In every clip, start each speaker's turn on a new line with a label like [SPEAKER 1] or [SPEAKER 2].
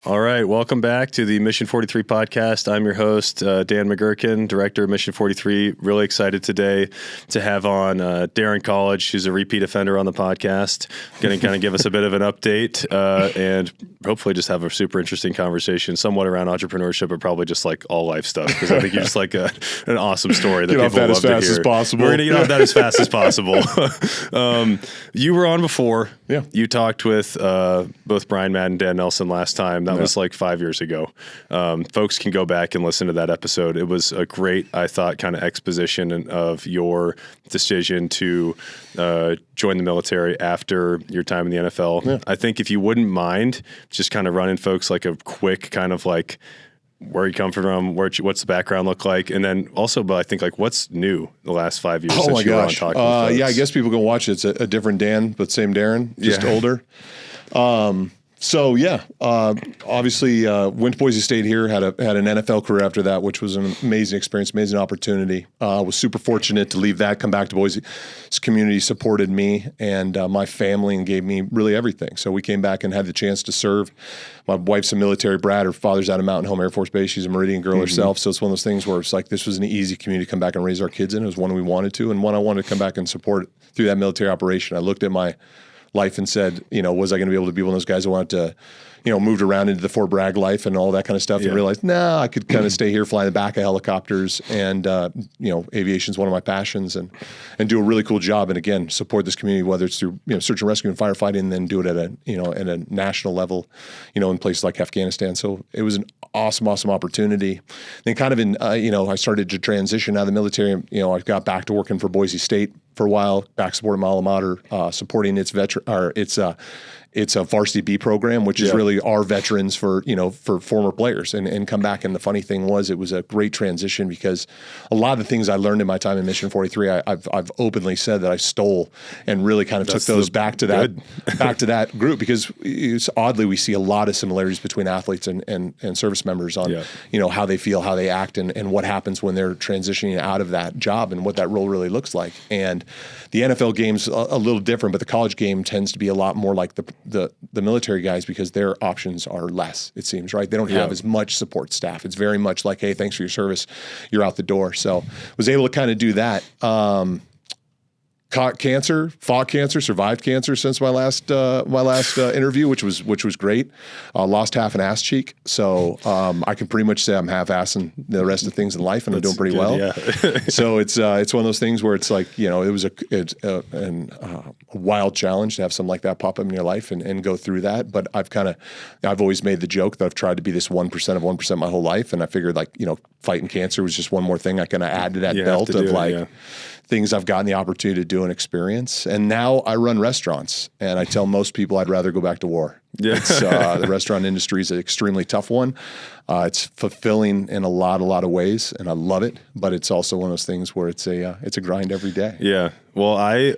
[SPEAKER 1] All right, welcome back to the Mission43 Podcast. I'm your host, Dan McGurkin, Director of Mission43. Really excited today to have on Daryn Colledge, who's a repeat offender on the podcast. Going to kind of give us a bit of an update and hopefully just have a super interesting conversation, somewhat around entrepreneurship, but probably just like all life stuff, because I think you're just like an awesome story that people love to hear. Get off that as fast as possible. We're going to get off that as fast as possible. You were on before.
[SPEAKER 2] Yeah.
[SPEAKER 1] You talked with both Brian Madden and Dan Nelson last time. That was like 5 years ago. Folks can go back and listen to that episode. It was a great, I thought, kind of exposition of your decision to join the military after your time in the NFL. Yeah. I think if you wouldn't mind just kind of running folks like a quick kind of like where you come from, what's the background look like, and then also, but I think like what's new the last 5 years since you were on talking with folks.
[SPEAKER 2] Yeah, I guess people can watch it. It's a different Dan, but same Daryn, just older. Obviously went to Boise State here, had an NFL career after that, which was an amazing experience, amazing opportunity. Was super fortunate to leave that, come back to Boise. This community supported me and my family and gave me really everything. So we came back and had the chance to serve. My wife's a military brat. Her father's out of Mountain Home Air Force Base. She's a Meridian girl herself. So it's one of those things where it's like this was an easy community to come back and raise our kids in. It was one we wanted to, and one I wanted to come back and support through that military operation. I looked at my life and said, was I going to be able to be one of those guys that wanted to, moved around into the Fort Bragg life and all that kind of stuff, and realized, I could kind of stay here, fly in the back of helicopters, and aviation's one of my passions, and do a really cool job, and again, support this community, whether it's through search and rescue and firefighting, and then do it at a national level, in places like Afghanistan. So it was an awesome opportunity. Then kind of I started to transition out of the military. I got back to working for Boise State for a while, back supporting my alma mater, supporting it's a varsity B program, which is really our veterans for former players, and come back. And the funny thing was, it was a great transition because a lot of the things I learned in my time in Mission 43, I've openly said that I stole and really kind of took those back to that group, because oddly we see a lot of similarities between athletes and service members on how they feel, how they act, and what happens when they're transitioning out of that job and what that role really looks like. And the NFL game's a little different, but the college game tends to be a lot more like the military guys, because their options are less, it seems, right? They don't have as much support staff. It's very much like, hey, thanks for your service, you're out the door. So was able to kind of do that. Caught cancer, fought cancer, survived cancer since my last interview, which was great. Lost half an ass cheek, so I can pretty much say I'm half-assing the rest of things in life, and I'm doing pretty well. Yeah. So it's one of those things where it's like, it was a wild challenge to have something like that pop up in your life and go through that. But I've always made the joke that I've tried to be this 1% of 1% my whole life, and I figured fighting cancer was just one more thing I kind of add to that belt of things I've gotten the opportunity to do and experience. And now I run restaurants, and I tell most people I'd rather go back to war. Yeah. The restaurant industry is an extremely tough one. It's fulfilling in a lot of ways, and I love it. But it's also one of those things where it's a grind every day. Yeah.
[SPEAKER 1] Well, I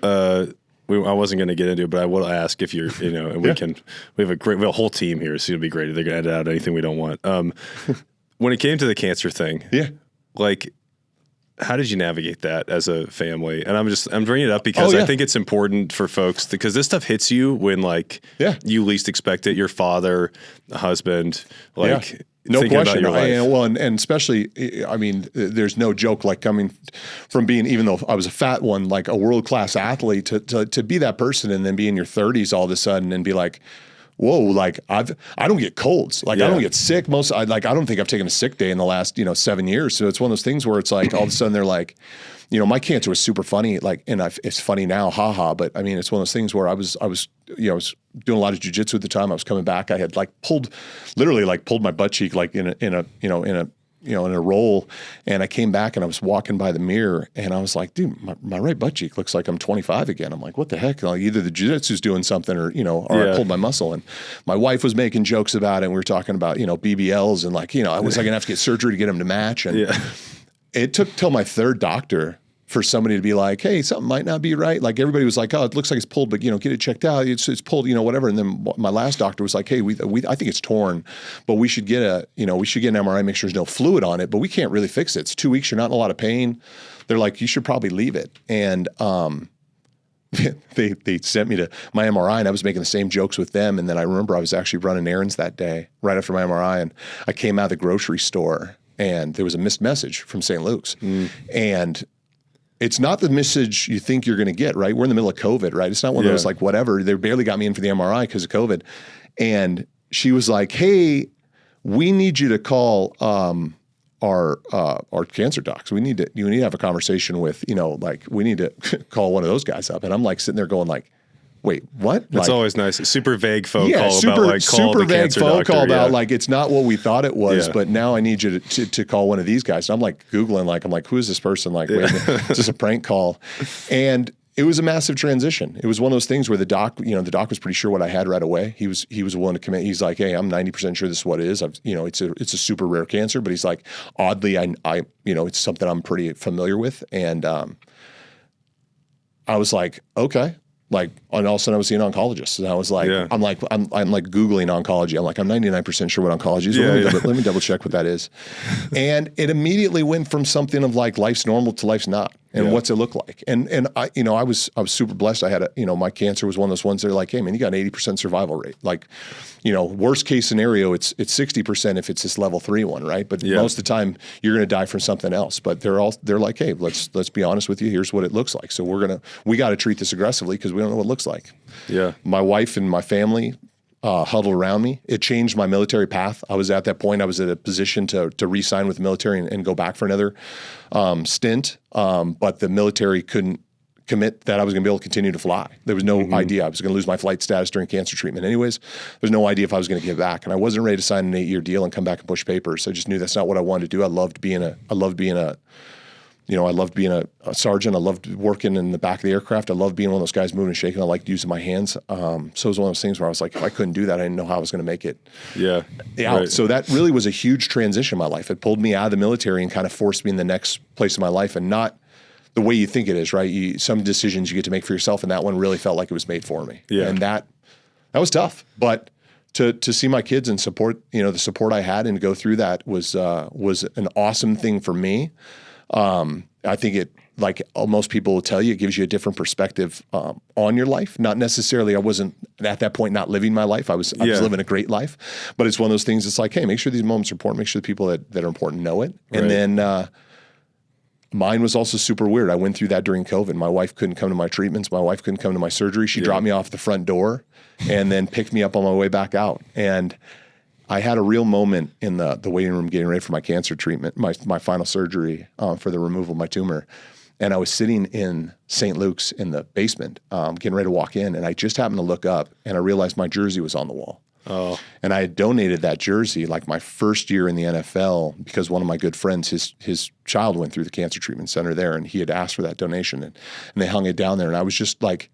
[SPEAKER 1] wasn't going to get into it, but I will ask if you're, and we have a whole team here, so it'll be great. They're going to edit out anything we don't want. When it came to the cancer thing, how did you navigate that as a family? And I'm bringing it up because I think it's important for folks, because this stuff hits you when you least expect it. Your father, husband,
[SPEAKER 2] no question. And especially, there's no joke like coming from being, even though I was a fat one, like a world-class athlete, to be that person and then be in your 30s all of a sudden and be like, whoa, I don't get colds. I don't get sick. I don't think I've taken a sick day in the last, 7 years. So it's one of those things where it's like, all of a sudden they're like, my cancer was super funny. It's funny now, haha. But it's one of those things where I was doing a lot of jujitsu at the time. I was coming back. I had pulled my butt cheek, in a roll, and I came back and I was walking by the mirror and I was like, dude, my right butt cheek looks like I'm 25 again. I'm like, what the heck? Either the jiu-jitsu's doing something or I pulled my muscle. And my wife was making jokes about it, and we were talking about, BBLs and was I going to have to get surgery to get them to match? And it took till my third doctor for somebody to be like, hey, something might not be right. Everybody was like, oh, it looks like it's pulled, but get it checked out. It's pulled, whatever. And then my last doctor was like, hey, I think it's torn, but we should get an MRI, make sure there's no fluid on it, but we can't really fix it. It's 2 weeks. You're not in a lot of pain. They're like, you should probably leave it. And they sent me to my MRI, and I was making the same jokes with them. And then I remember I was actually running errands that day right after my MRI, and I came out of the grocery store and there was a missed message from St. Luke's. And it's not the message you think you're going to get, right? We're in the middle of COVID, right? It's not one of those like whatever. They barely got me in for the MRI because of COVID. And she was like, hey, we need you to call our cancer docs. You need to have a conversation with, like we need to call one of those guys up. And I'm like sitting there going like, wait, what?
[SPEAKER 1] That's always nice. A super vague phone call
[SPEAKER 2] super,
[SPEAKER 1] about like call
[SPEAKER 2] super
[SPEAKER 1] the
[SPEAKER 2] vague
[SPEAKER 1] cancer
[SPEAKER 2] phone
[SPEAKER 1] doctor.
[SPEAKER 2] call about like it's not what we thought it was,
[SPEAKER 1] Yeah.
[SPEAKER 2] but now I need you to call one of these guys. And I'm like Googling, like I'm like, who is this person? Like, wait, is this a prank call? And it was a massive transition. It was one of those things where the doc was pretty sure what I had right away. He was willing to commit. He's like, hey, I'm 90% sure this is what it is. It's a super rare cancer, but he's like, oddly, I it's something I'm pretty familiar with. And I was like, okay. Like, and all of a sudden I was seeing oncologists, and I was like, I'm like Googling oncology. I'm like, I'm 99% sure what oncology is. Let me double check what that is. And it immediately went from something of like life's normal to life's not. And what's it look like? And I was super blessed. I had my cancer was one of those ones that are like, hey man, you got an 80% survival rate. Like, worst case scenario, it's 60% if it's this level 3 one, right? But most of the time you're going to die from something else. But they're like, hey, let's be honest with you. Here's what it looks like. So we got to treat this aggressively because we don't know what it looks like. Yeah. My wife and my family huddled around me. It changed my military path. I was at that point, I was at a position to re-sign with the military and go back for another stint. But the military couldn't commit that I was going to be able to continue to fly. There was no idea. I was going to lose my flight status during cancer treatment anyways. There's no idea if I was going to get back. And I wasn't ready to sign an 8-year deal and come back and push papers. I just knew that's not what I wanted to do. I loved being a sergeant. I loved working in the back of the aircraft. I loved being one of those guys moving and shaking. I liked using my hands. So it was one of those things where I was like, if I couldn't do that, I didn't know how I was going to make it. Yeah. Right. So that really was a huge transition in my life. It pulled me out of the military and kind of forced me in the next place in my life, and not the way you think it is, right? Some decisions you get to make for yourself, and that one really felt like it was made for me. Yeah. And that was tough. But to see my kids and support, the support I had and go through that was an awesome thing for me. I think it, like most people will tell you, it gives you a different perspective on your life. Not necessarily, I wasn't at that point not living my life. I was living a great life. But it's one of those things that's like, hey, make sure these moments are important. Make sure the people that are important know it. Right. And then mine was also super weird. I went through that during COVID. My wife couldn't come to my treatments. My wife couldn't come to my surgery. She dropped me off the front door and then picked me up on my way back out. And I had a real moment in the waiting room getting ready for my cancer treatment, my final surgery for the removal of my tumor. And I was sitting in St. Luke's in the basement, getting ready to walk in, and I just happened to look up, and I realized my jersey was on the wall. Oh. And I had donated that jersey like my first year in the NFL because one of my good friends, his child went through the cancer treatment center there, and he had asked for that donation, and they hung it down there. And I was just like,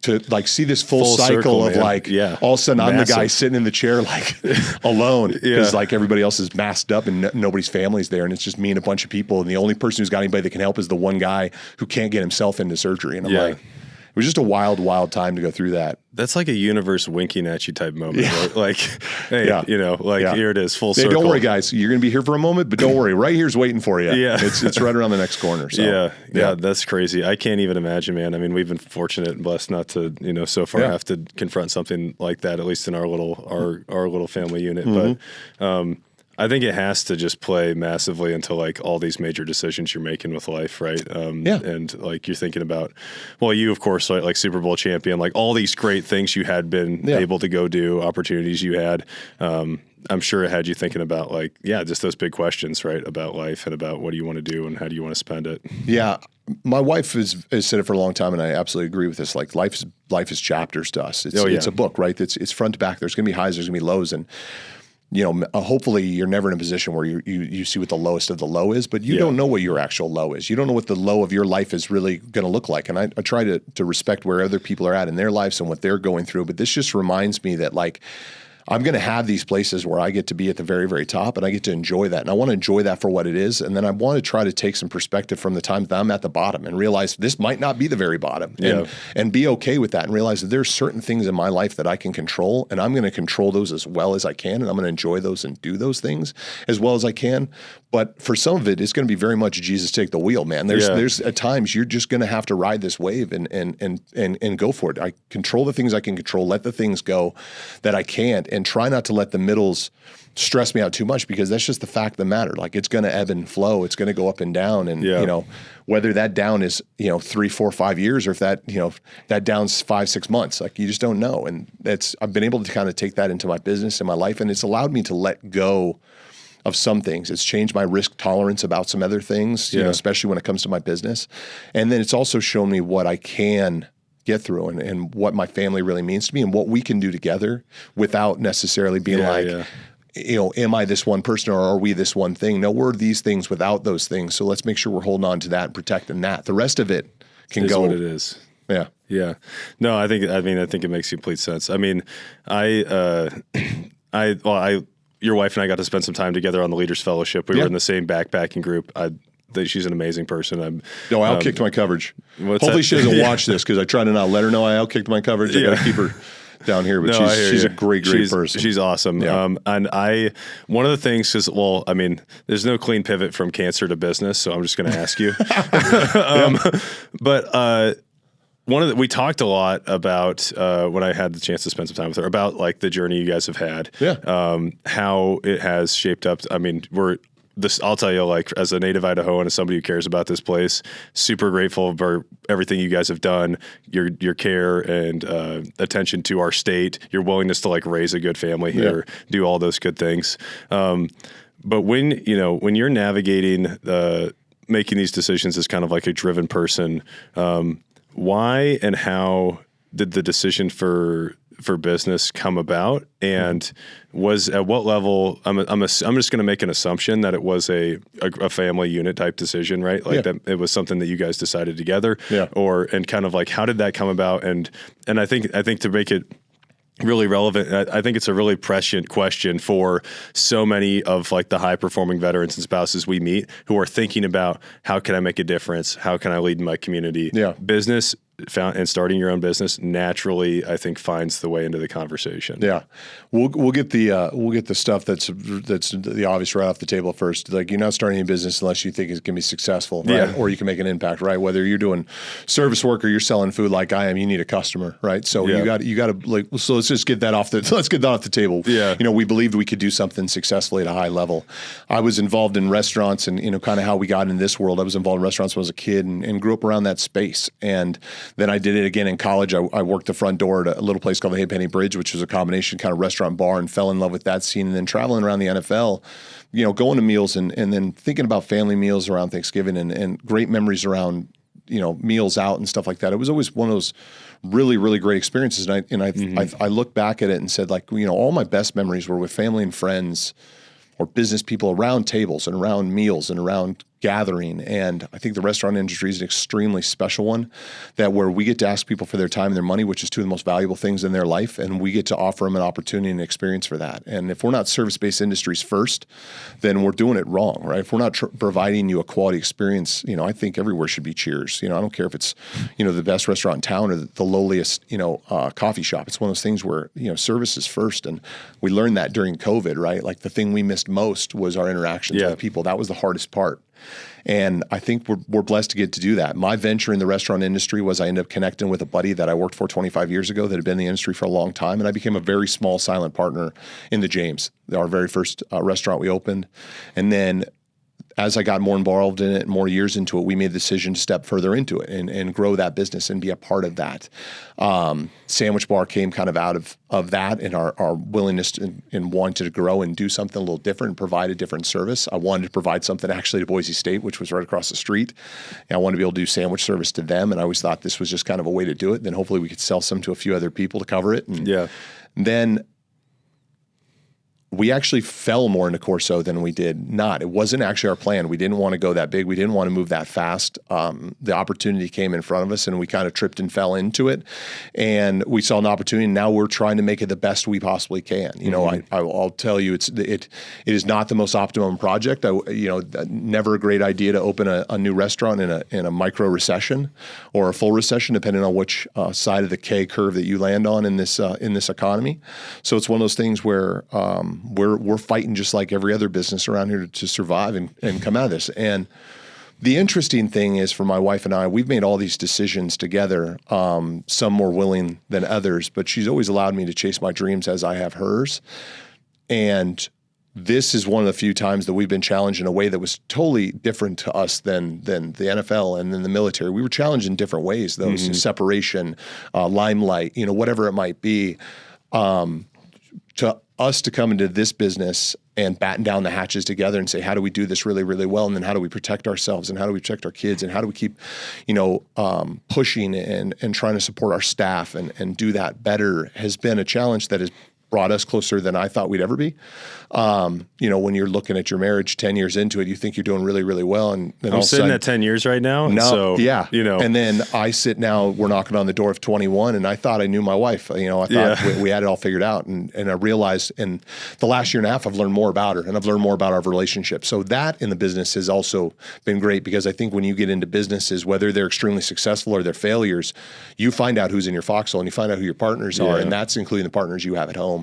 [SPEAKER 2] to like see this full cycle of like, all of a sudden I'm the guy sitting in the chair like alone because like everybody else is masked up and nobody's family's there, and it's just me and a bunch of people, and the only person who's got anybody that can help is the one guy who can't get himself into surgery. And I'm like, it was just a wild time to go through that.
[SPEAKER 1] That's like a universe winking at you type moment. Right? Like, hey, here it is, full circle.
[SPEAKER 2] Don't worry, guys. You're going to be here for a moment, but don't worry. Right here's waiting for you. Yeah. It's right around the next corner. So.
[SPEAKER 1] Yeah, that's crazy. I can't even imagine, man. I mean, we've been fortunate and blessed not to, so far have to confront something like that, at least in our little family unit. Mm-hmm. But I think it has to just play massively into like all these major decisions you're making with life, right? And like you're thinking about, well, you of course like Super Bowl champion, like all these great things you had been able to go do, opportunities you had. I'm sure it had you thinking about like, just those big questions, right? About life and about what do you want to do and how do you want to spend it?
[SPEAKER 2] Yeah. My wife has said it for a long time, and I absolutely agree with this. Like life is chapters to us. It's a book, right? It's front to back. There's going to be highs, there's going to be lows, and hopefully you're never in a position where you see what the lowest of the low is, but you don't know what your actual low is. You don't know what the low of your life is really going to look like. And I try to respect where other people are at in their lives and what they're going through. But this just reminds me that like, I'm going to have these places where I get to be at the very, very top, and I get to enjoy that. And I want to enjoy that for what it is. And then I want to try to take some perspective from the time that I'm at the bottom and realize this might not be the very bottom, and be okay with that, and realize that there's certain things in my life that I can control, and I'm going to control those as well as I can. And I'm going to enjoy those and do those things as well as I can. But for some of it, it's going to be very much Jesus take the wheel, man. There's at times you're just going to have to ride this wave and go for it. I control the things I can control, let the things go that I can't, and try not to let the middles stress me out too much, because that's just the fact of the matter. Like, it's going to ebb and flow. It's going to go up and down. And, whether that down is, 3, 4, 5 years, or if that, that down's 5, 6 months, like, you just don't know. And I've been able to kind of take that into my business and my life. And it's allowed me to let go of some things. It's changed my risk tolerance about some other things, especially when it comes to my business. And then it's also shown me what I can get through and what my family really means to me and what we can do together without necessarily being am I this one person, or are we this one thing? No, we're these things without those things. So let's make sure we're holding on to that and protecting that. The rest of it can go.
[SPEAKER 1] What it is.
[SPEAKER 2] Yeah.
[SPEAKER 1] Yeah. No, I think it makes complete sense. I mean, your wife and I got to spend some time together on the Leaders Fellowship. We were in the same backpacking group. She's an amazing person. I
[SPEAKER 2] outkicked my coverage. Hopefully she doesn't watch this, because I try to not let her know I outkicked my coverage. I got to keep her down here, but she's a great person.
[SPEAKER 1] She's awesome. Yeah. And one of the things is, there's no clean pivot from cancer to business, so I'm just going to ask you. But we talked a lot about when I had the chance to spend some time with her about like the journey you guys have had, how it has shaped up. I mean, I'll tell you, like, as a native Idahoan, as somebody who cares about this place, super grateful for everything you guys have done, your care and attention to our state, your willingness to like raise a good family here, do all those good things. But when you're navigating making these decisions as kind of like a driven person, why and how did the decision for business come about, and was at what level? I'm just going to make an assumption that it was a family unit type decision, right? Like that it was something that you guys decided together, and kind of like, how did that come about? And I think to make it really relevant, I think it's a really prescient question for so many of like the high performing veterans and spouses we meet who are thinking about, how can I make a difference? How can I lead in my community? Business and starting your own business naturally, I think, finds the way into the conversation. Yeah,
[SPEAKER 2] we'll get the stuff that's the obvious right off the table first. Like, you're not starting a business unless you think it's going to be successful, right? Or you can make an impact, right? Whether you're doing service work or you're selling food like I am, you need a customer, right? So you got to like. So let's get that off the table.
[SPEAKER 1] Yeah,
[SPEAKER 2] we believed we could do something successfully at a high level. I was involved in restaurants, and kind of how we got in this world. I was involved in restaurants when I was a kid, and grew up around that space. And then I did it again in college. I worked the front door at a little place called the Haypenny Bridge, which was a combination kind of restaurant bar, and fell in love with that scene. And then traveling around the NFL, going to meals and then thinking about family meals around Thanksgiving and great memories around, meals out and stuff like that. It was always one of those really, really great experiences. And I look back at it and said, like, all my best memories were with family and friends or business people around tables and around meals and around gathering. And I think the restaurant industry is an extremely special one, that where we get to ask people for their time and their money, which is two of the most valuable things in their life, and we get to offer them an opportunity and experience for that. And if we're not service-based industries first, then we're doing it wrong, right? If we're not providing you a quality experience, I think everywhere should be cheers. I don't care if it's, the best restaurant in town or the lowliest, coffee shop. It's one of those things where, service is first. And we learned that during COVID, right? Like, the thing we missed most was our interactions with people. That was the hardest part. And I think we're blessed to get to do that. My venture in the restaurant industry was I ended up connecting with a buddy that I worked for 25 years ago that had been in the industry for a long time. And I became a very small silent partner in the James, our very first restaurant we opened. And then as I got more involved in it, more years into it, we made the decision to step further into it and grow that business and be a part of that. Sandwich Bar came kind of out of that, and our willingness and wanting to grow and do something a little different and provide a different service. I wanted to provide something actually to Boise State, which was right across the street. And I wanted to be able to do sandwich service to them, and I always thought this was just kind of a way to do it. Then hopefully we could sell some to a few other people to cover it. And then we actually fell more into Corso than we did not. It wasn't actually our plan. We didn't want to go that big. We didn't want to move that fast. The opportunity came in front of us, and we kind of tripped and fell into it. And we saw an opportunity, and now we're trying to make it the best we possibly can. You know, I'll tell you, it is not the most optimum project. Never a great idea to open a new restaurant in a micro recession or a full recession, depending on which side of the K curve that you land on in this economy. So it's one of those things where we're fighting just like every other business around here to survive and come out of this. And the interesting thing is, for my wife and I, we've made all these decisions together, some more willing than others, but she's always allowed me to chase my dreams as I have hers. And this is one of the few times that we've been challenged in a way that was totally different to us than the NFL and then the military. We were challenged in different ways, though, separation, limelight, whatever it might be. To us to come into this business and batten down the hatches together and say, how do we do this really, really well? And then how do we protect ourselves, and how do we protect our kids, and how do we keep, pushing and trying to support our staff and do that better has been a challenge that has brought us closer than I thought we'd ever be. When you're looking at your marriage 10 years into it, you think you're doing really, really well. And then
[SPEAKER 1] I'm sitting at 10 years right now. And
[SPEAKER 2] then I sit now, we're knocking on the door of 21, and I thought I knew my wife. I thought we had it all figured out. And I realized in the last year and a half, I've learned more about her, and I've learned more about our relationship. So that in the business has also been great, because I think when you get into businesses, whether they're extremely successful or they're failures, you find out who's in your foxhole, and you find out who your partners are. And that's including the partners you have at home.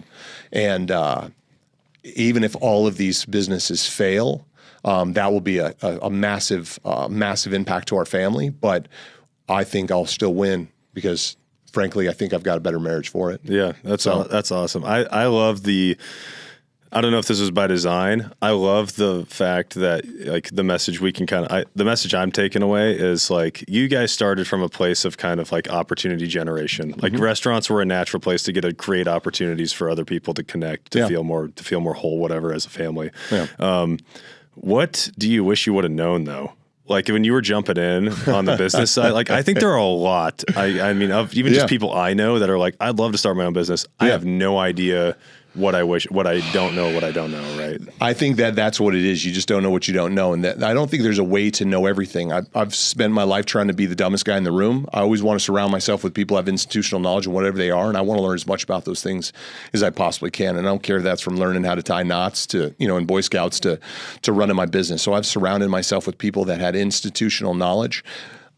[SPEAKER 2] And even if all of these businesses fail, that will be a massive impact to our family. But I think I'll still win, because frankly, I think I've got a better marriage for it.
[SPEAKER 1] Yeah, that's awesome. I love I don't know if this was by design. I love the fact that, like, the message we can the message I'm taking away is, like, you guys started from a place of kind of like opportunity generation. Like, restaurants were a natural place to create opportunities for other people to connect, to feel more whole, whatever, as a family. Yeah. What do you wish you would have known, though? Like, when you were jumping in on the business side, like, I think there are a lot. I mean, of even just people I know that are like, I'd love to start my own business. I have no idea what I don't know, right?
[SPEAKER 2] I think that's what it is. You just don't know what you don't know. And I don't think there's a way to know everything. I've spent my life trying to be the dumbest guy in the room. I always want to surround myself with people who have institutional knowledge and whatever they are. And I want to learn as much about those things as I possibly can. And I don't care if that's from learning how to tie knots to, in Boy Scouts to running my business. So I've surrounded myself with people that had institutional knowledge.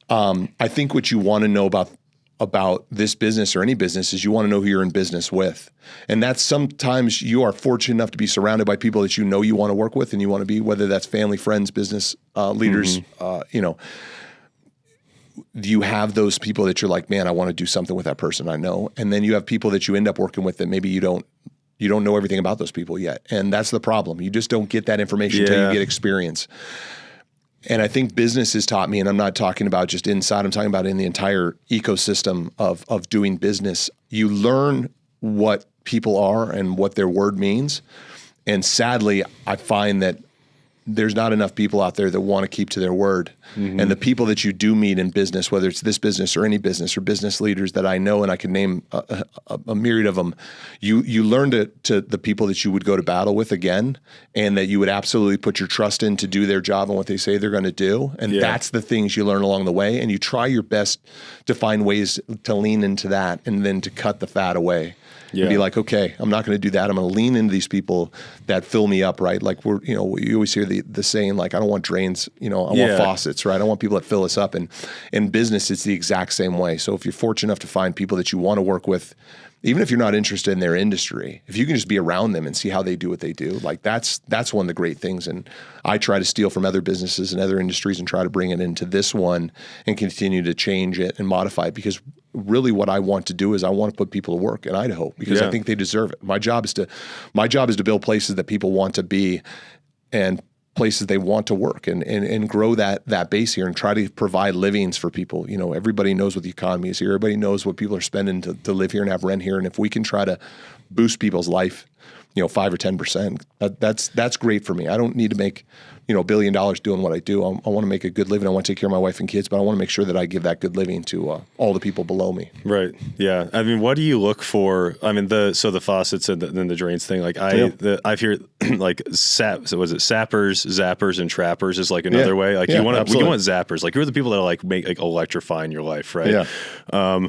[SPEAKER 2] I think what you want to know about this business or any business is you want to know who you're in business with. And that's sometimes you are fortunate enough to be surrounded by people that you want to work with and you want to be, whether that's family, friends, business leaders, you have those people that you're like, man, I want to do something with that person I know. And then you have people that you end up working with that maybe you don't know everything about those people yet. And that's the problem. You just don't get that information until you get experience. And I think business has taught me, and I'm not talking about just inside, I'm talking about in the entire ecosystem of doing business. You learn what people are and what their word means. And sadly, I find that there's not enough people out there that want to keep to their word. And the people that you do meet in business, whether it's this business or any business or business leaders that I know, and I can name a myriad of them, you learn to the people that you would go to battle with again, and that you would absolutely put your trust in to do their job and what they say they're going to do. And that's the things you learn along the way. And you try your best to find ways to lean into that and then to cut the fat away. And be like, okay, I'm not going to do that. I'm going to lean into these people that fill me up, right? Like you always hear the saying, like, I don't want drains, I want faucets, right? I want people that fill us up. And in business, it's the exact same way. So if you're fortunate enough to find people that you want to work with, even if you're not interested in their industry, if you can just be around them and see how they do what they do, like that's one of the great things. And I try to steal from other businesses and other industries and try to bring it into this one and continue to change it and modify it, because really what I want to do is I want to put people to work in Idaho, because I think they deserve it. My job is to build places that people want to be and places they want to work and grow that base here and try to provide livings for people. Everybody knows what the economy is here. Everybody knows what people are spending to live here and have rent here. And if we can try to boost people's life 5 or 10%. That's great for me. I don't need to make, $1 billion doing what I do. I want to make a good living. I want to take care of my wife and kids, but I want to make sure that I give that good living to all the people below me.
[SPEAKER 1] Right. Yeah. I mean, what do you look for? I mean, the faucets and then the drains thing. Like I've heard like sappers, zappers, and trappers is like another way. Like you want zappers. Like who are the people that like make like electrifying your life, right? Yeah.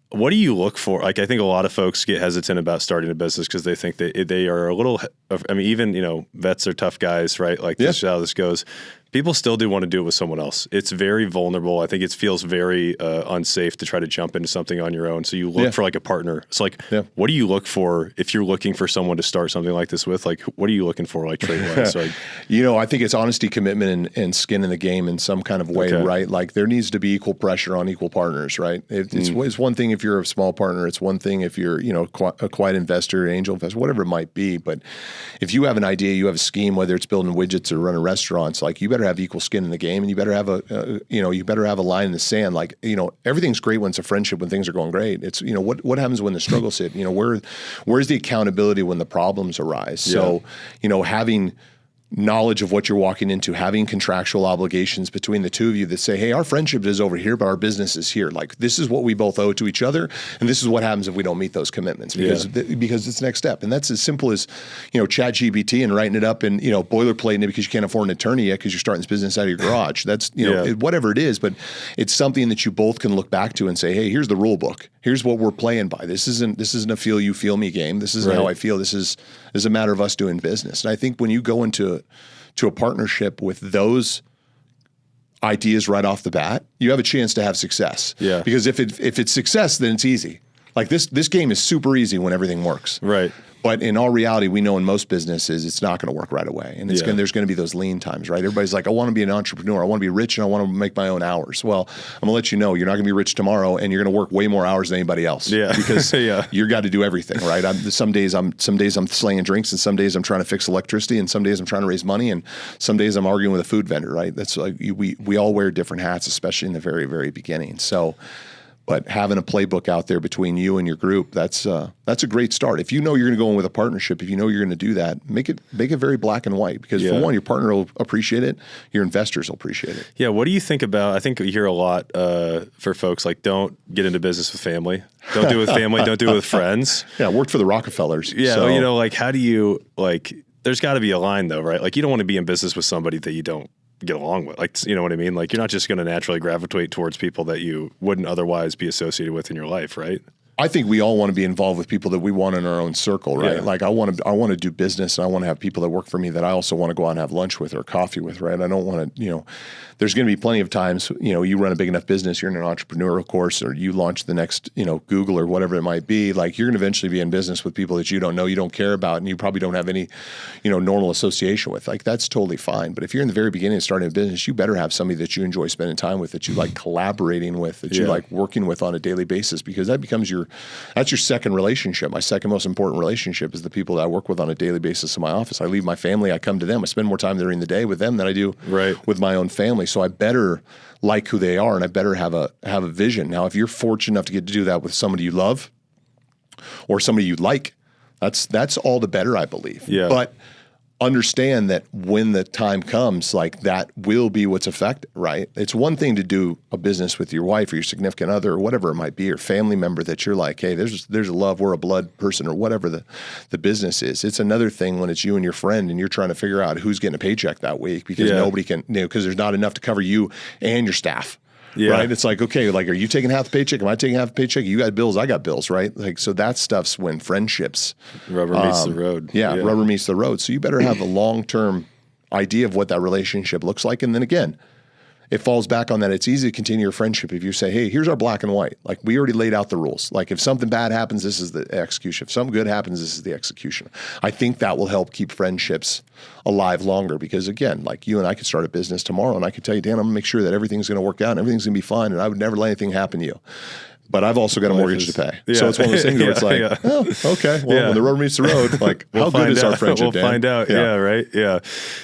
[SPEAKER 1] What do you look for? Like, I think a lot of folks get hesitant about starting a business because they think they are a little, I mean, even, vets are tough guys, right? Like this is how this goes. People still do want to do it with someone else. It's very vulnerable. I think it feels very unsafe to try to jump into something on your own. So you look for like a partner. It's like, what do you look for if you're looking for someone to start something like this with? Like, what are you looking for, like trait-wise? Like,
[SPEAKER 2] I think it's honesty, commitment, and skin in the game in some kind of way, right? Like there needs to be equal pressure on equal partners, right? It's one thing if you're a small partner. It's one thing if you're, a quiet investor, angel investor, whatever it might be. But if you have an idea, you have a scheme, whether it's building widgets or running restaurants, like you better have equal skin in the game, and you better have a line in the sand. Like, everything's great when it's a friendship, when things are going great. It's, what happens when the struggles hit? Where's the accountability when the problems arise? So, having knowledge of what you're walking into, having contractual obligations between the two of you that say, hey, our friendship is over here, but our business is here. Like this is what we both owe to each other, and this is what happens if we don't meet those commitments because it's the next step. And that's as simple as, ChatGPT and writing it up and, boilerplating it because you can't afford an attorney yet because you're starting this business out of your garage. That's, whatever it is, but it's something that you both can look back to and say, hey, here's the rule book. Here's what we're playing by. This isn't a feel you feel me game. This isn't how I feel. This is a matter of us doing business. And I think when you go into a partnership with those ideas right off the bat, you have a chance to have success. Yeah. Because if it's success, then it's easy. Like this game is super easy when everything works.
[SPEAKER 1] Right.
[SPEAKER 2] But in all reality, we know in most businesses, it's not going to work right away. And there's going to be those lean times, right? Everybody's like, I want to be an entrepreneur. I want to be rich and I want to make my own hours. Well, I'm going to let you know, you're not going to be rich tomorrow and you're going to work way more hours than anybody else. Yeah. Because you got to do everything, right? Some days I'm slinging drinks and some days I'm trying to fix electricity and some days I'm trying to raise money and some days I'm arguing with a food vendor, right? That's like, we all wear different hats, especially in the very, very beginning. So, but having a playbook out there between you and your group, that's a great start. If you know you're going to go in with a partnership, if you know you're going to do that, make it very black and white. Because for one, your partner will appreciate it, your investors will appreciate it.
[SPEAKER 1] Yeah. What do you think about? I think we hear a lot for folks like, don't get into business with family. Don't do it with family. Don't do it with friends.
[SPEAKER 2] Yeah, I worked for the Rockefellers.
[SPEAKER 1] Yeah. So. Like, how do you There's got to be a line though, right? Like, you don't want to be in business with somebody that you don't get along with, like, you know what I mean? Like, you're not just going to naturally gravitate towards people that you wouldn't otherwise be associated with in your life, right?
[SPEAKER 2] I think we all want to be involved with people that we want in our own circle, right? Yeah. Like I want to do business and I want to have people that work for me that I also want to go out and have lunch with or coffee with, right? I don't want to, there's going to be plenty of times, you run a big enough business, you're in an entrepreneurial course or you launch the next, Google or whatever it might be, like you're going to eventually be in business with people that you don't know, you don't care about, and you probably don't have any, normal association with. Like that's totally fine. But if you're in the very beginning of starting a business, you better have somebody that you enjoy spending time with, that you like collaborating with, that you like working with on a daily basis, because that becomes that's your second relationship. My second most important relationship is the people that I work with on a daily basis in my office. I leave my family, I come to them. I spend more time during the day with them than I do with my own family. So I better like who they are and I better have a vision. Now, if you're fortunate enough to get to do that with somebody you love or somebody you like, that's all the better, I believe. Yeah. But understand that when the time comes, like that will be what's affected, right? It's one thing to do a business with your wife or your significant other or whatever it might be, or family member that you're like, hey, there's a love, we're a blood person or whatever the business is. It's another thing when it's you and your friend and you're trying to figure out who's getting a paycheck that week because nobody can, because there's not enough to cover you and your staff. Yeah. Right. It's like, okay, like, are you taking half the paycheck? Am I taking half the paycheck? You got bills. I got bills. Right. Like, so that stuff's when friendships.
[SPEAKER 1] Rubber meets the road.
[SPEAKER 2] Yeah. Rubber meets the road. So you better have a long-term idea of what that relationship looks like. And then again, it falls back on that. It's easy to continue your friendship if you say, hey, here's our black and white. Like we already laid out the rules. Like if something bad happens, this is the execution. If something good happens, this is the execution. I think that will help keep friendships alive longer because again, like you and I could start a business tomorrow and I could tell you, Dan, I'm gonna make sure that everything's gonna work out and everything's gonna be fine and I would never let anything happen to you. But I've also got a mortgage to pay. Yeah. So it's one of those things where it's like, oh, okay, well, when the rubber meets the road, like how good is our friendship, Dan?
[SPEAKER 1] We'll find out. Yeah, right. Yeah.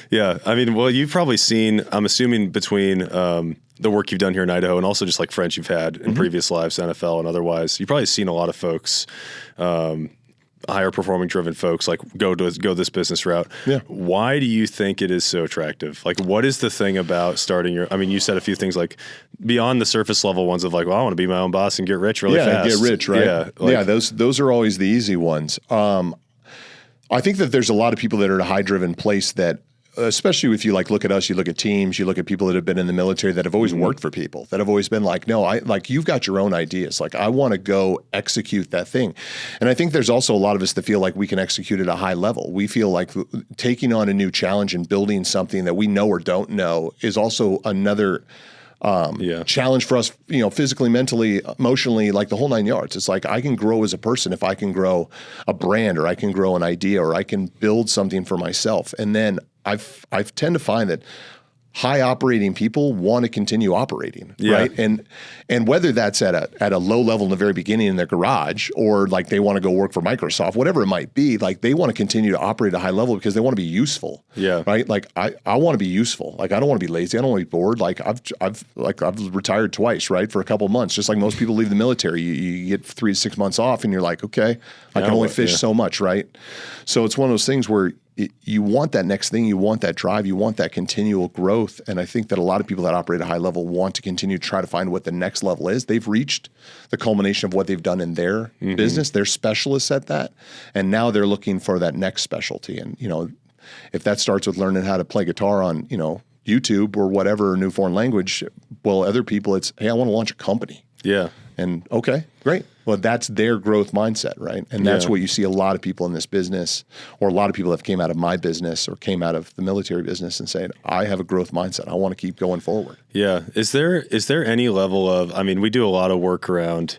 [SPEAKER 1] Yeah. I mean, well, you've probably seen, I'm assuming between the work you've done here in Idaho and also just like friends you've had in previous lives, NFL and otherwise, you've probably seen a lot of folks, higher performing driven folks like go this business route.
[SPEAKER 2] Yeah.
[SPEAKER 1] Why do you think it is so attractive? Like, what is the thing about starting I mean, you said a few things like beyond the surface level ones of like, well, I want to be my own boss and get rich really fast.
[SPEAKER 2] Get rich, right?
[SPEAKER 1] Yeah.
[SPEAKER 2] Those are always the easy ones. I think that there's a lot of people that are in a high driven place that, especially if you like look at us, you look at teams, you look at people that have been in the military that have always worked for people, that have always been like, no, you've got your own ideas. Like, I want to go execute that thing. And I think there's also a lot of us that feel like we can execute at a high level. We feel like taking on a new challenge and building something that we know or don't know is also another challenge for us, physically, mentally, emotionally, like the whole 9 yards. It's like, I can grow as a person if I can grow a brand, or I can grow an idea, or I can build something for myself. And then I tend to find that high operating people want to continue operating, right? And whether that's at a low level in the very beginning in their garage, or like they want to go work for Microsoft, whatever it might be, like they want to continue to operate at a high level because they want to be useful. Yeah. Right. Like I want to be useful. Like, I don't want to be lazy. I don't want to be bored. Like I've retired twice, right? For a couple of months, just like most people leave the military, you get 3 to 6 months off and you're like, okay, I can only fish so much. Right. So it's one of those things where you want that next thing, you want that drive, you want that continual growth. And I think that a lot of people that operate at a high level want to continue to try to find what the next level is. They've reached the culmination of what they've done in their business. They're specialists at that. And now they're looking for that next specialty. And, if that starts with learning how to play guitar on, YouTube or whatever, new foreign language, well, other people, it's, hey, I want to launch a company. Yeah. And okay, great. Well, that's their growth mindset, right? And that's what you see a lot of people in this business, or a lot of people that came out of my business or came out of the military business and saying, I have a growth mindset. I want to keep going forward. Yeah. Is there any level of, I mean, we do a lot of work around,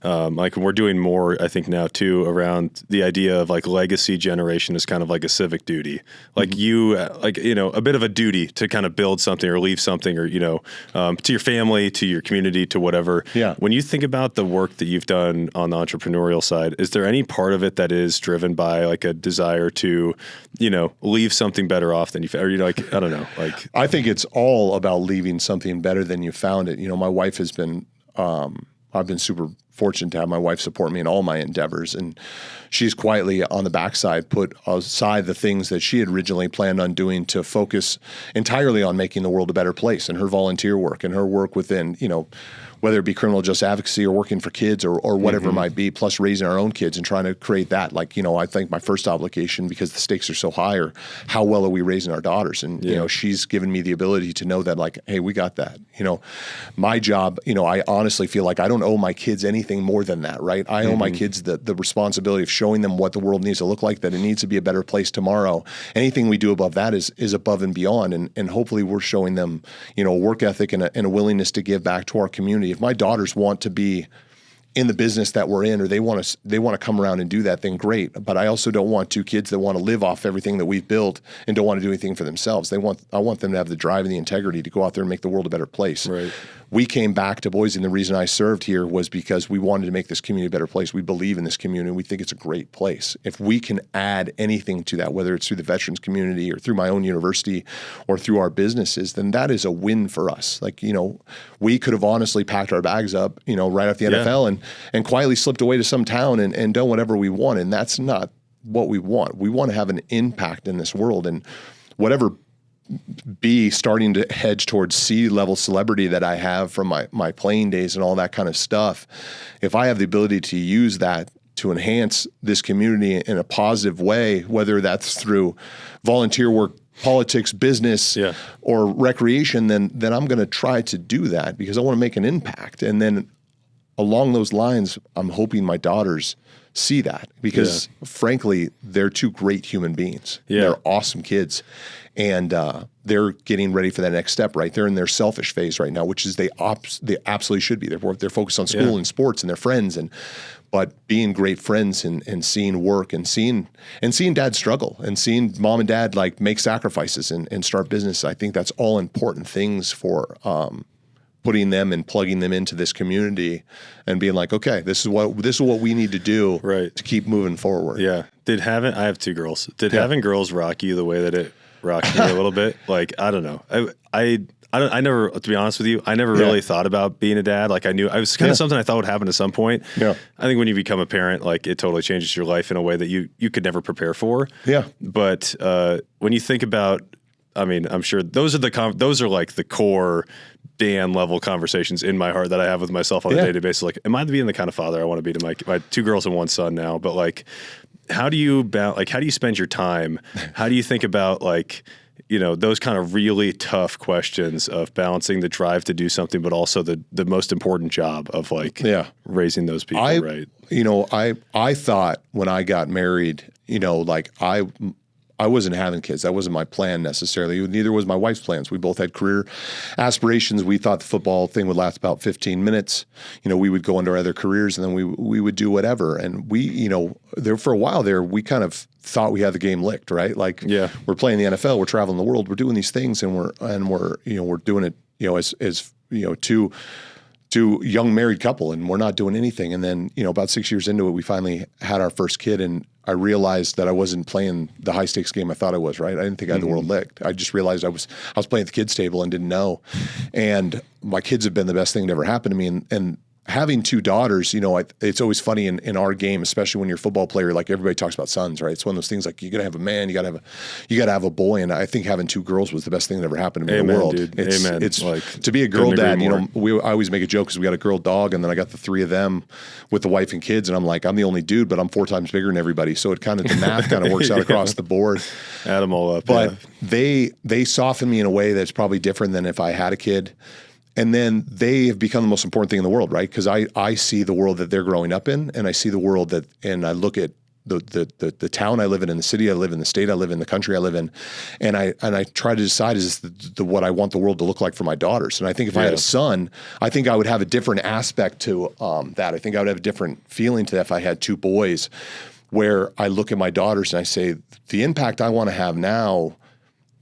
[SPEAKER 2] like we're doing more, I think now too, around the idea of like legacy generation is kind of like a civic duty. Like a bit of a duty to kind of build something or leave something, or, to your family, to your community, to whatever. Yeah. When you think about the work that you've done on the entrepreneurial side, is there any part of it that is driven by like a desire to, leave something better off than you found, or like, I don't know, like. I think it's all about leaving something better than you found it. My wife has been, I've been super fortunate to have my wife support me in all my endeavors. And she's quietly on the backside put aside the things that she had originally planned on doing to focus entirely on making the world a better place, and her volunteer work and her work within, whether it be criminal justice advocacy or working for kids or whatever it might be, plus raising our own kids and trying to create that. Like, I think my first obligation, because the stakes are so high, are how well are we raising our daughters? And, she's given me the ability to know that, like, hey, we got that. My job, I honestly feel like I don't owe my kids anything more than that, right? I owe my kids the responsibility of showing them what the world needs to look like, that it needs to be a better place tomorrow. Anything we do above that is above and beyond. And hopefully we're showing them, a work ethic and a willingness to give back to our community. If my daughters want to be in the business that we're in, or they want to come around and do that, then great. But I also don't want two kids that want to live off everything that we've built and don't want to do anything for themselves. I want them to have the drive and the integrity to go out there and make the world a better place. Right. We came back to Boise, and the reason I served here was because we wanted to make this community a better place. We believe in this community, and we think it's a great place. If we can add anything to that, whether it's through the veterans community or through my own university or through our businesses, then that is a win for us. Like, we could have honestly packed our bags up, right off the NFL and quietly slipped away to some town and done whatever we want. And that's not what we want. We want to have an impact in this world, and whatever be starting to hedge towards C-level celebrity that I have from my playing days and all that kind of stuff. If I have the ability to use that to enhance this community in a positive way, whether that's through volunteer work, politics, business, or recreation, then I'm going to try to do that because I want to make an impact. And then along those lines, I'm hoping my daughters see that, because frankly, they're two great human beings. They're awesome kids, and they're getting ready for that next step, right? They're in their selfish phase right now, which is they absolutely should be. They're focused on school and sports and their friends, but being great friends and seeing work and seeing dad struggle and seeing mom and dad like make sacrifices and start business. I think that's all important things for putting them and plugging them into this community and being like, okay, this is what we need to do to keep moving forward. Yeah. I have two girls. Did having girls rock you the way that it
[SPEAKER 1] rocks me a little bit. Like, I don't know. I never, to be honest with you, I never really thought about being a dad. Like I was kind of something I thought would happen at some point.
[SPEAKER 2] Yeah.
[SPEAKER 1] I think when you become a parent, like it totally changes your life in a way that you could never prepare for.
[SPEAKER 2] Yeah.
[SPEAKER 1] But when you think about, I mean, I'm sure those are like the core Dan level conversations in my heart that I have with myself on a daily basis. Like, am I being the kind of father I want to be to my 2 girls and 1 son now? But like, how do you spend your time? How do you think about like, you know, those kind of really tough questions of balancing the drive to do something, but also the most important job of like raising those people, right?
[SPEAKER 2] You know, I thought when I got married, you know, like I wasn't having kids. That wasn't my plan necessarily. Neither was my wife's plans. We both had career aspirations. We thought the football thing would last about 15 minutes. You know, we would go into our other careers and then we would do whatever. And we, you know, there for a while there, we kind of thought we had the game licked, right? Like we're playing the NFL, we're traveling the world, we're doing these things and we're you know, we're doing it, you know, as you know, two young married couple and we're not doing anything. And then, you know, about 6 years into it, we finally had our first kid and I realized that I wasn't playing the high stakes game I thought I was, right? I didn't think I had the world licked. I just realized I was playing at the kids table and didn't know. And my kids have been the best thing that ever happened to me. And having 2 daughters, you know, it's always funny in our game, especially when you're a football player, like everybody talks about sons, right? It's one of those things like you gotta have a man, you gotta have a boy. And I think having 2 girls was the best thing that ever happened to me in the world.
[SPEAKER 1] Dude.
[SPEAKER 2] It's
[SPEAKER 1] like,
[SPEAKER 2] to be a girl dad, you know, I always make a joke because we got a girl dog and then I got the 3 of them with the wife and kids. And I'm like, I'm the only dude, but I'm 4 times bigger than everybody. So it kind of, the math kind of works out across the board.
[SPEAKER 1] Add them all up.
[SPEAKER 2] But they soften me in a way that's probably different than if I had a kid. And then they have become the most important thing in the world, right? Because I see the world that they're growing up in, and I see the world that, and I look at the town I live in, the city I live in, the state I live in, the country I live in, and I try to decide is this what I want the world to look like for my daughters. And I think if I had a son, I think I would have a different aspect to that. I think I would have a different feeling to that if I had 2 boys, where I look at my daughters and I say the impact I want to have now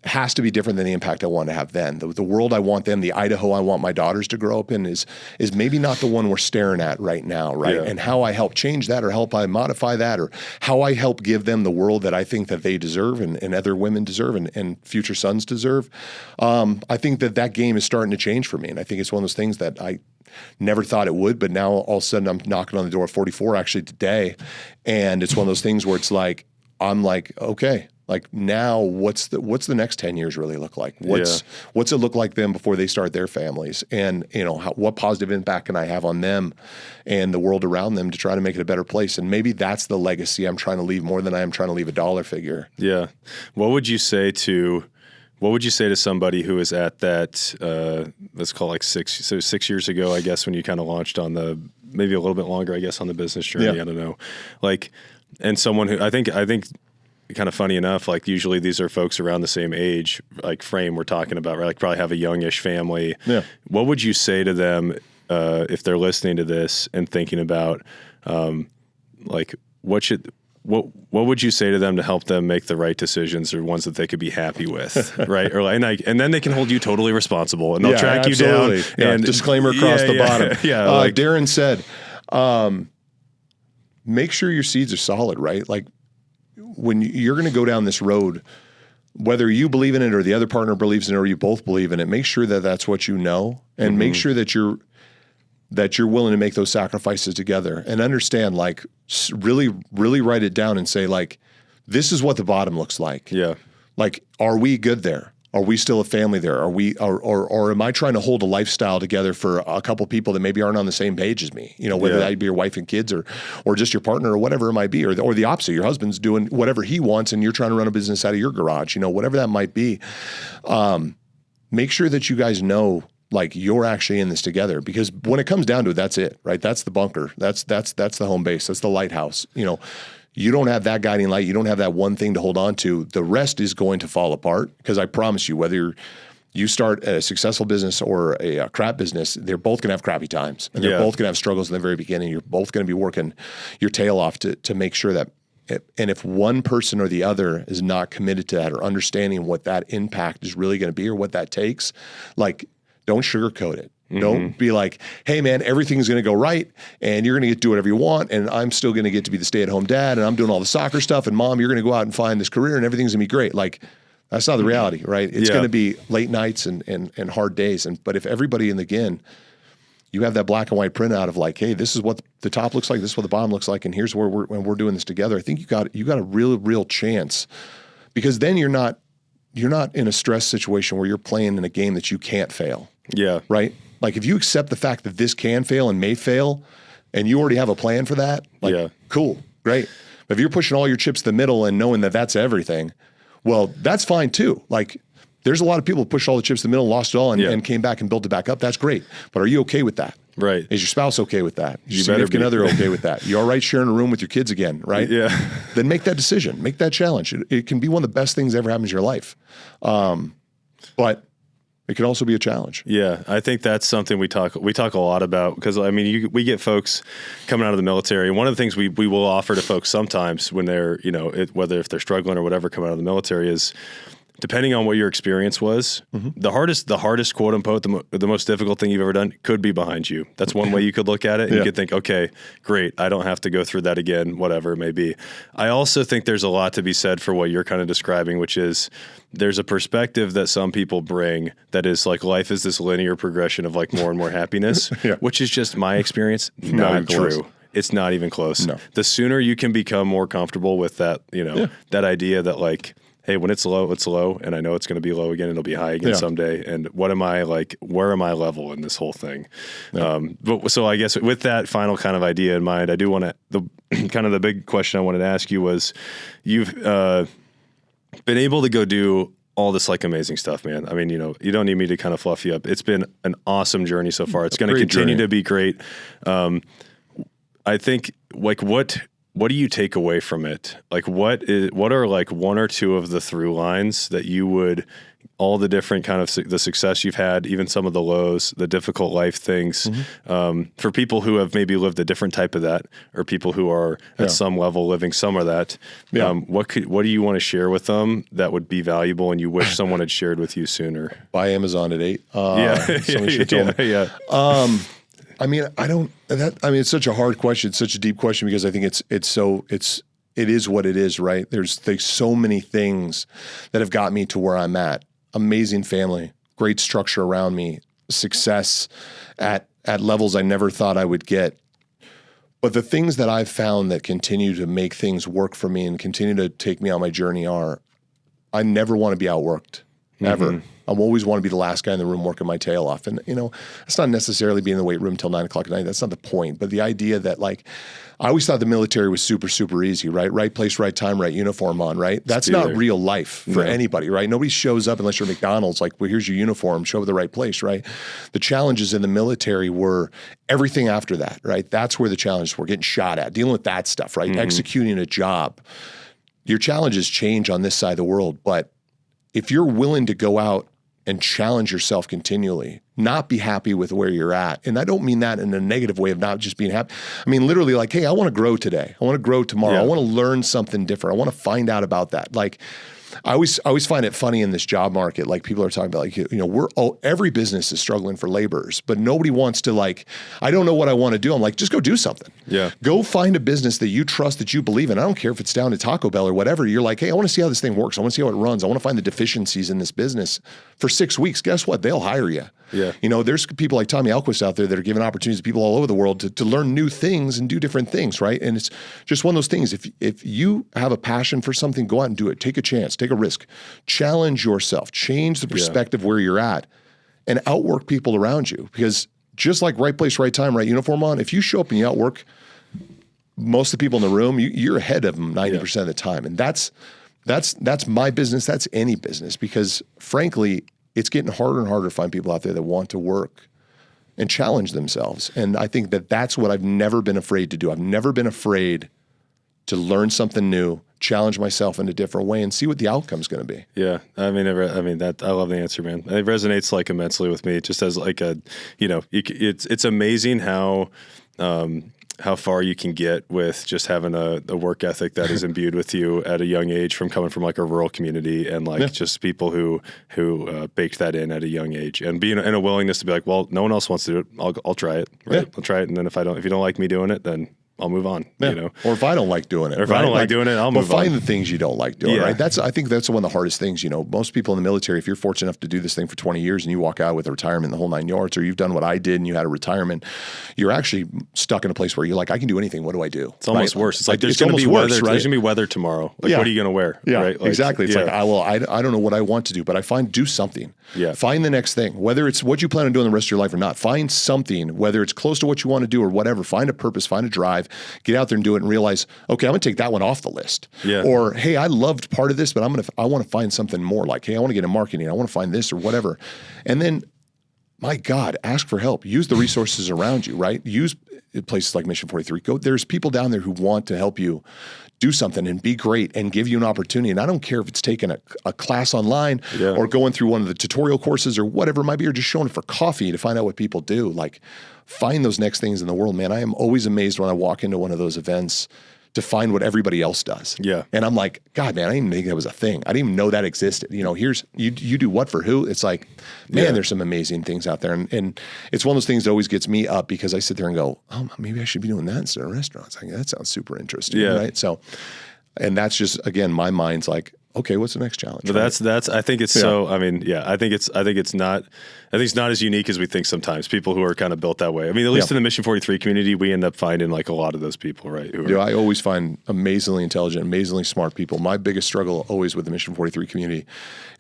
[SPEAKER 2] has to be different than the impact I want to have then. The world I want them, the Idaho I want my daughters to grow up in is maybe not the one we're staring at right now, right? Yeah. And how I help change that or help I modify that or how I help give them the world that I think that they deserve and other women deserve and future sons deserve. I think that game is starting to change for me. And I think it's one of those things that I never thought it would, but now all of a sudden I'm knocking on the door at 44 actually today. And it's one of those things where it's like, I'm like, okay, like now what's the next 10 years really look like? What's it look like them before they start their families? And you know, what positive impact can I have on them and the world around them to try to make it a better place? And maybe that's the legacy I'm trying to leave more than I am trying to leave a dollar figure. Yeah.
[SPEAKER 1] What would you say to somebody who is at that, let's call it like 6 years ago, I guess, when you kind of launched on maybe a little bit longer, I guess, on the business journey, I don't know. Like, and someone who I think kind of funny enough, like usually these are folks around the same age, like frame we're talking about, right? Like probably have a youngish family. Yeah. What would you say to them if they're listening to this and thinking about like what would you say to them to help them make the right decisions or ones that they could be happy with, right? Or and then they can hold you totally responsible and they'll track you down. And
[SPEAKER 2] disclaimer across the bottom.
[SPEAKER 1] Like
[SPEAKER 2] Daryn said, make sure your seeds are solid, right? Like when you're going to go down this road, whether you believe in it or the other partner believes in it or you both believe in it, make sure that that's what you know and make sure that you're willing to make those sacrifices together and understand, like really, really write it down and say like, this is what the bottom looks like. Yeah. Like, are we good there? Are we still a family there? Are we, or am I trying to hold a lifestyle together for a couple people that maybe aren't on the same page as me? You know, whether that be your wife and kids or just your partner or whatever it might be, or the opposite. Your husband's doing whatever he wants and you're trying to run a business out of your garage, you know, whatever that might be. Make sure that you guys know, like, you're actually in this together, because when it comes down to it, that's it, right? That's the bunker. That's the home base. That's the lighthouse. You know, you don't have that guiding light. You don't have that one thing to hold on to. The rest is going to fall apart, because I promise you, whether you start a successful business or a crap business, they're both going to have crappy times. And they're both going to have struggles in the very beginning. You're both going to be working your tail off to make sure that, and if one person or the other is not committed to that or understanding what that impact is really going to be or what that takes, like, don't sugarcoat it. Don't be like, hey man, everything's going to go right and you're going to get to do whatever you want and I'm still going to get to be the stay-at-home dad and I'm doing all the soccer stuff and mom, you're going to go out and find this career and everything's going to be great. Like, That's not the reality, right? It's going to be late nights and hard days. But if everybody you have that black and white printout of like, hey, this is what the top looks like, this is what the bottom looks like, and here's where we're doing this together. I think you got a real chance, because then you're not in a stress situation where you're playing in a game that you can't fail. Yeah. Right? Like if you accept the fact that this can fail and may fail, and you already have a plan for that, like cool, great. But if you're pushing all your chips to the middle and knowing that that's everything, well, that's fine too. Like there's a lot of people who pushed all the chips to the middle, lost it all, and came back and built it back up. That's great. But are you okay with that? Right. Is your spouse okay with that? Is your significant other okay with that? You all right sharing a room with your kids again, right? Yeah. Then make that decision. Make that challenge. It can be one of the best things that ever happens in your life. But it can also be a challenge. Yeah, I think that's something we talk a lot about, because I mean, we get folks coming out of the military, and one of the things we will offer to folks sometimes when they're, whether if they're struggling or whatever, coming out of the military is, depending on what your experience was, the hardest quote unquote, the most difficult thing you've ever done could be behind you. That's one way you could look at it. And you could think, okay, great, I don't have to go through that again, whatever it may be. I also think there's a lot to be said for what you're kind of describing, which is there's a perspective that some people bring that is like life is this linear progression of like more and more happiness, which is just my experience, not true. It's not even close. No. The sooner you can become more comfortable with that, that idea that like, hey, when it's low, and I know it's going to be low again, and it'll be high again someday. And what am I like? Where am I level in this whole thing? Yeah. But so I guess with that final kind of idea in mind, I do want to the big question I wanted to ask you was, you've been able to go do all this like amazing stuff, man. I mean, you don't need me to kind of fluff you up. It's been an awesome journey so far. It's going to continue to be great. I think like what do you take away from it? Like what are like one or two of the through lines that you would, all the different kind of the success you've had, even some of the lows, the difficult life things, for people who have maybe lived a different type of that, or people who are at some level living some of that, what do you want to share with them that would be valuable and you wish someone had shared with you sooner? Buy Amazon at 8. Somebody should tell me. I mean, it's such a hard question. It's such a deep question, because I think it is what it is, right? There's so many things that have got me to where I'm at. Amazing family, great structure around me, success at levels I never thought I would get. But the things that I've found that continue to make things work for me and continue to take me on my journey are, I never want to be outworked, ever. I always want to be the last guy in the room working my tail off. And, it's not necessarily being in the weight room till 9 o'clock at night. That's not the point. But the idea that like, I always thought the military was super, super easy, right? Right place, right time, right uniform on, right? That's not real life for anybody, right? Nobody shows up unless you're McDonald's, like, well, here's your uniform, show up at the right place, right? The challenges in the military were everything after that, right? That's where the challenges were, getting shot at, dealing with that stuff, right? Executing a job. Your challenges change on this side of the world, but if you're willing to go out and challenge yourself continually, not be happy with where you're at. And I don't mean that in a negative way of not just being happy. I mean, literally like, hey, I want to grow today. I want to grow tomorrow. I want to learn something different. I want to find out about that. Like, I always find it funny in this job market, like people are talking about like, every business is struggling for laborers, but nobody wants to like, I don't know what I want to do. I'm like, just go do something. Yeah. Go find a business that you trust, that you believe in. I don't care if it's down to Taco Bell or whatever. You're like, hey, I want to see how this thing works. I want to see how it runs. I want to find the deficiencies in this business. For 6 weeks, guess what? They'll hire you. Yeah. There's people like Tommy Alquist out there that are giving opportunities to people all over the world to learn new things and do different things, right? And it's just one of those things. If you have a passion for something, go out and do it. Take a chance, take a risk, challenge yourself, change the perspective where you're at, and outwork people around you. Because just like right place, right time, right uniform on, if you show up and you outwork most of the people in the room, you're ahead of them 90% of the time. And that's my business. That's any business, because frankly, it's getting harder and harder to find people out there that want to work and challenge themselves. And I think that's what I've never been afraid to do. I've never been afraid to learn something new, challenge myself in a different way, and see what the outcome's going to be. Yeah, I mean, that I love the answer, man. It resonates like immensely with me. Just as like it's amazing how far you can get with just having a work ethic that is imbued with you at a young age, from coming from like a rural community, and like just people who baked that in at a young age, and being in a willingness to be like, well, no one else wants to do it. I'll try it. Right. I'll try it. And then if you don't like me doing it, then
[SPEAKER 1] move on.
[SPEAKER 2] Yeah. Or if I don't like doing it,
[SPEAKER 1] or if I don't like doing it, I'll move on.
[SPEAKER 2] Find the things you don't like doing, right? I think that's one of the hardest things. Most people in the military, if you're fortunate enough to do this thing for 20 years and you walk out with a retirement, the whole 9 yards, or you've done what I did and you had a retirement, you're actually stuck in a place where you're like, I can do anything. What do I do?
[SPEAKER 1] It's almost worse. It's like there's going to be weather. Right? There's going to be weather tomorrow. Like, what are you going to wear?
[SPEAKER 2] Yeah,
[SPEAKER 1] right?
[SPEAKER 2] Exactly. It's like, I don't know what I want to do, but do something.
[SPEAKER 1] Yeah.
[SPEAKER 2] Find the next thing, whether it's what you plan on doing the rest of your life or not. Find something, whether it's close to what you want to do or whatever. Find a purpose, find a drive, get out there and do it and realize, okay, I'm going to take that one off the list.
[SPEAKER 1] Yeah.
[SPEAKER 2] Or, hey, I loved part of this, but I want to find something more. Like, hey, I want to get in marketing. I want to find this or whatever. And then, my God, ask for help. Use the resources around you, right? Use places like Mission43. There's people down there who want to help you do something and be great and give you an opportunity. And I don't care if it's taking a class online or going through one of the tutorial courses or whatever it might be, or just showing up for coffee to find out what people do. Like, find those next things in the world, man. I am always amazed when I walk into one of those events to find what everybody else does.
[SPEAKER 1] Yeah.
[SPEAKER 2] And I'm like, God, man, I didn't even think that was a thing. I didn't even know that existed. Here's, you do what for who? It's like, man, there's some amazing things out there. And it's one of those things that always gets me up because I sit there and go, oh, maybe I should be doing that instead of restaurants. Like, that sounds super interesting.
[SPEAKER 1] Yeah.
[SPEAKER 2] Right. So, and that's just, again, my mind's like, okay, what's the next challenge?
[SPEAKER 1] But that's, I think it's so, I mean, I think it's not as unique as we think sometimes. People who are kind of built that way. I mean, at least in the Mission43 community, we end up finding like a lot of those people, right?
[SPEAKER 2] I always find amazingly intelligent, amazingly smart people. My biggest struggle always with the Mission43 community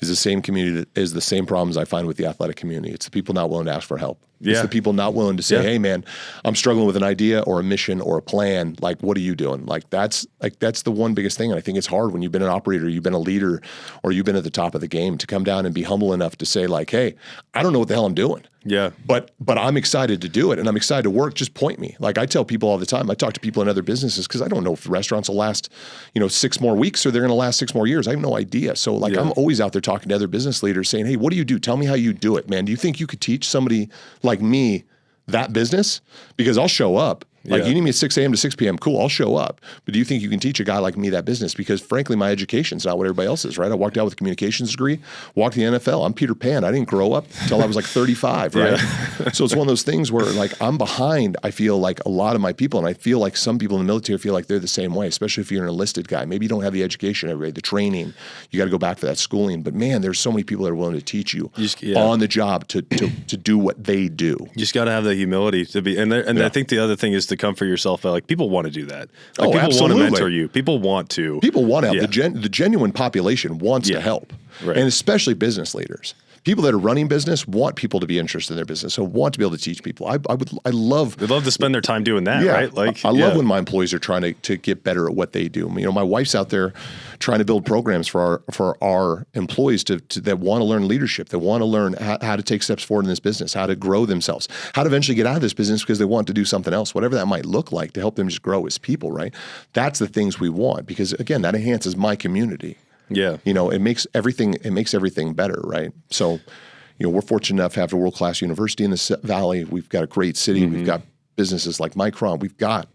[SPEAKER 2] is the same community that is the same problems I find with the athletic community. It's the people not willing to ask for help. It's the people not willing to say, hey man, I'm struggling with an idea or a mission or a plan. Like, what are you doing? That's the one biggest thing. And I think it's hard when you've been an operator, you've been a leader, or you've been at the top of the game to come down and be humble enough to say like, hey, I don't know what the hell I'm doing.
[SPEAKER 1] Yeah.
[SPEAKER 2] But I'm excited to do it and I'm excited to work. Just point me. Like I tell people all the time, I talk to people in other businesses because I don't know if the restaurants will last, 6 more weeks or they're going to last 6 more years. I have no idea. So like I'm always out there talking to other business leaders saying, hey, what do you do? Tell me how you do it, man. Do you think you could teach somebody like me that business? Because I'll show up. Like you need me at 6 a.m. to 6 p.m. Cool, I'll show up. But do you think you can teach a guy like me that business? Because frankly, my education's not what everybody else is, right? I walked out with a communications degree, walked the NFL. I'm Peter Pan. I didn't grow up until I was like 35, right? So it's one of those things where like I'm behind, I feel like a lot of my people, and I feel like some people in the military feel like they're the same way, especially if you're an enlisted guy. Maybe you don't have the education, the training. You got to go back for that schooling. But man, there's so many people that are willing to teach you on the job to do what they do. You
[SPEAKER 1] just got to have the humility to be, and I think the other thing is to comfort yourself. Like people want to do that. Like people
[SPEAKER 2] absolutely.
[SPEAKER 1] want to mentor you. People want to help.
[SPEAKER 2] The genuine population wants to help,
[SPEAKER 1] right.
[SPEAKER 2] And especially business leaders. People that are running business want people to be interested in their business, so want to be able to teach people. They'd love to spend
[SPEAKER 1] their time doing that, right? Like
[SPEAKER 2] I love when my employees are trying to get better at what they do. My wife's out there trying to build programs for our employees that want to learn leadership, that want to learn how to take steps forward in this business, how to grow themselves, how to eventually get out of this business because they want to do something else, whatever that might look like, to help them just grow as people, right? That's the things we want because again, that enhances my community.
[SPEAKER 1] Yeah.
[SPEAKER 2] It makes everything better, right? So, we're fortunate enough to have a world-class university in the valley. We've got a great city. We've got businesses like Micron. We've got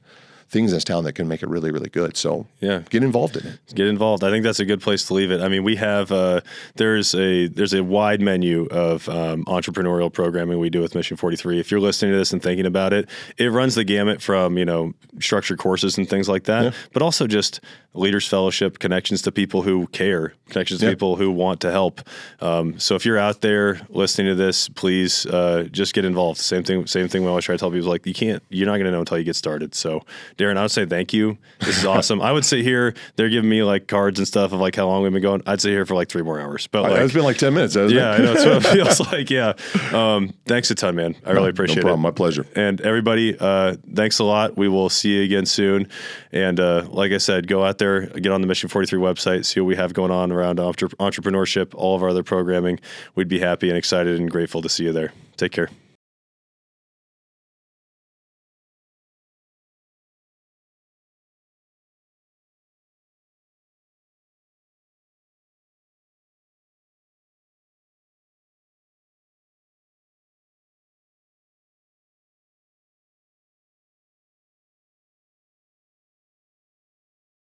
[SPEAKER 2] things in this town that can make it really, really good. So get involved in it.
[SPEAKER 1] Get involved. I think that's a good place to leave it. I mean, we have there's a wide menu of entrepreneurial programming we do with Mission43. If you're listening to this and thinking about it, it runs the gamut from structured courses and things like that, but also just leaders fellowship, connections to people who care, connections to people who want to help. So if you're out there listening to this, please just get involved. Same thing we always try to tell people is like, you're not going to know until you get started. So Daryn, I would say thank you. This is awesome. I would sit here, they're giving me like cards and stuff of like how long we've been going. I'd sit here for like 3 more hours. But
[SPEAKER 2] it's been like 10 minutes. Hasn't it?
[SPEAKER 1] I know. That's what it feels like. Yeah. Thanks a ton, man. I really appreciate it.
[SPEAKER 2] No problem. My pleasure.
[SPEAKER 1] And everybody, thanks a lot. We will see you again soon. And like I said, go out there, get on the Mission43 website, see what we have going on around entrepreneurship, all of our other programming. We'd be happy and excited and grateful to see you there. Take care.